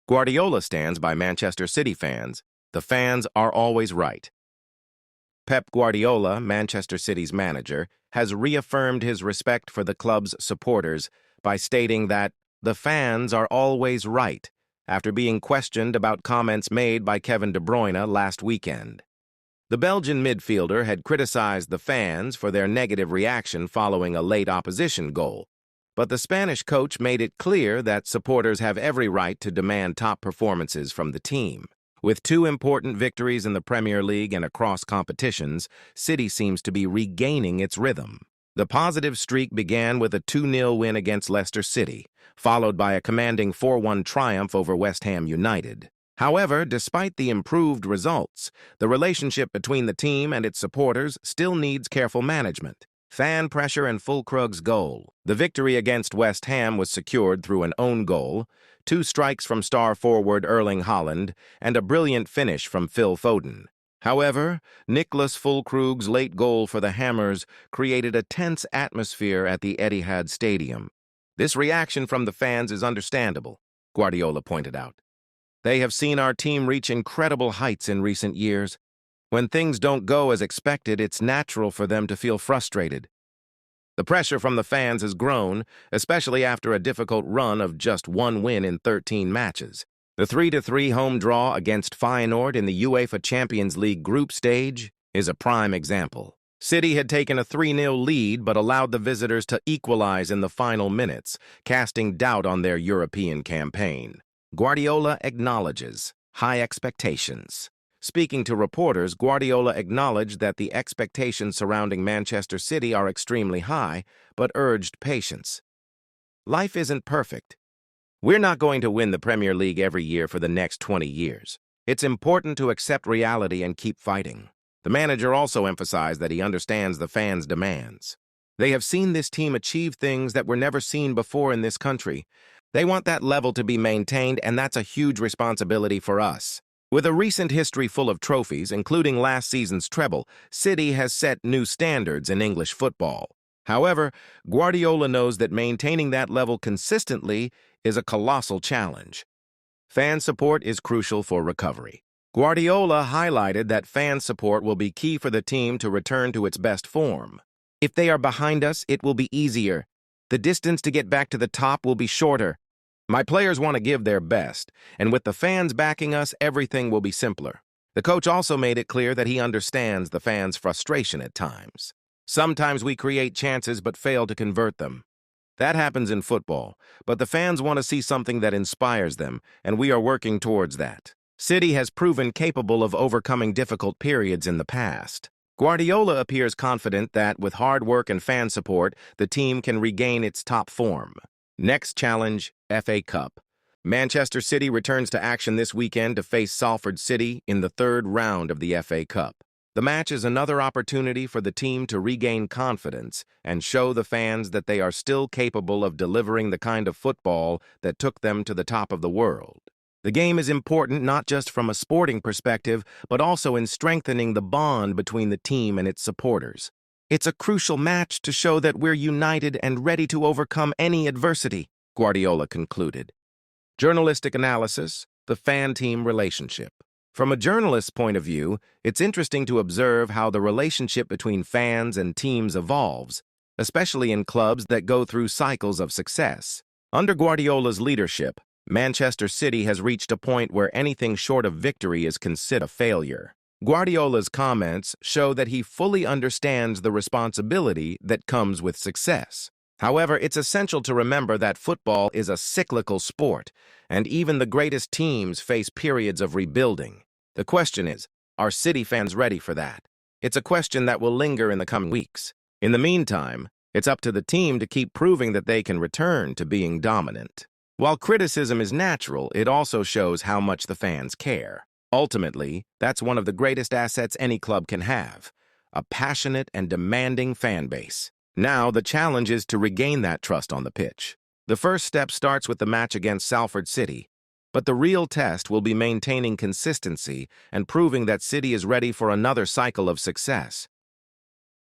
Guardiola stands by Manchester City fans. The fans are always right. Pep Guardiola, Manchester City's manager, has reaffirmed his respect for the club's supporters by stating that the fans are always right after being questioned about comments made by Kevin De Bruyne last weekend. The Belgian midfielder had criticized the fans for their negative reaction following a late opposition goal, but the Spanish coach made it clear that supporters have every right to demand top performances from the team. With two important victories in the Premier League and across competitions, City seems to be regaining its rhythm. The positive streak began with a 2-0 win against Leicester City, followed by a commanding 4-1 triumph over West Ham United. However, despite the improved results, the relationship between the team and its supporters still needs careful management. Fan pressure and Fulkrug's goal. The victory against West Ham was secured through an own goal, 2 strikes from star forward Erling Haaland, and a brilliant finish from Phil Foden. However, Niclas Fulkrug's late goal for the Hammers created a tense atmosphere at the Etihad Stadium. This reaction from the fans is understandable, Guardiola pointed out. They have seen our team reach incredible heights in recent years. When things don't go as expected, it's natural for them to feel frustrated. The pressure from the fans has grown, especially after a difficult run of just 1 win in 13 matches. The 3-3 home draw against Feyenoord in the UEFA Champions League group stage is a prime example. City had taken a 3-0 lead but allowed the visitors to equalize in the final minutes, casting doubt on their European campaign. Guardiola acknowledges high expectations. Speaking to reporters, Guardiola acknowledged that the expectations surrounding Manchester City are extremely high, but urged patience. Life isn't perfect. We're not going to win the Premier League every year for the next 20 years. It's important to accept reality and keep fighting. The manager also emphasized that he understands the fans' demands. They have seen this team achieve things that were never seen before in this country. They want that level to be maintained, and that's a huge responsibility for us. With a recent history full of trophies, including last season's treble, City has set new standards in English football. However, Guardiola knows that maintaining that level consistently is a colossal challenge. Fan support is crucial for recovery. Guardiola highlighted that fan support will be key for the team to return to its best form. If they are behind us, it will be easier. The distance to get back to the top will be shorter. My players want to give their best, and with the fans backing us, everything will be simpler. The coach also made it clear that he understands the fans' frustration at times. Sometimes we create chances but fail to convert them. That happens in football, but the fans want to see something that inspires them, and we are working towards that. City has proven capable of overcoming difficult periods in the past. Guardiola appears confident that, with hard work and fan support, the team can regain its top form. Next challenge, FA Cup. Manchester City returns to action this weekend to face Salford City in the 3rd round of the FA Cup. The match is another opportunity for the team to regain confidence and show the fans that they are still capable of delivering the kind of football that took them to the top of the world. The game is important not just from a sporting perspective, but also in strengthening the bond between the team and its supporters. It's a crucial match to show that we're united and ready to overcome any adversity, Guardiola concluded. Journalistic analysis, the fan-team relationship. From a journalist's point of view, it's interesting to observe how the relationship between fans and teams evolves, especially in clubs that go through cycles of success. Under Guardiola's leadership, Manchester City has reached a point where anything short of victory is considered a failure. Guardiola's comments show that he fully understands the responsibility that comes with success. However, it's essential to remember that football is a cyclical sport, and even the greatest teams face periods of rebuilding. The question is, are City fans ready for that? It's a question that will linger in the coming weeks. In the meantime, it's up to the team to keep proving that they can return to being dominant. While criticism is natural, it also shows how much the fans care. Ultimately, that's one of the greatest assets any club can have, a passionate and demanding fan base. Now, the challenge is to regain that trust on the pitch. The first step starts with the match against Salford City, but the real test will be maintaining consistency and proving that City is ready for another cycle of success.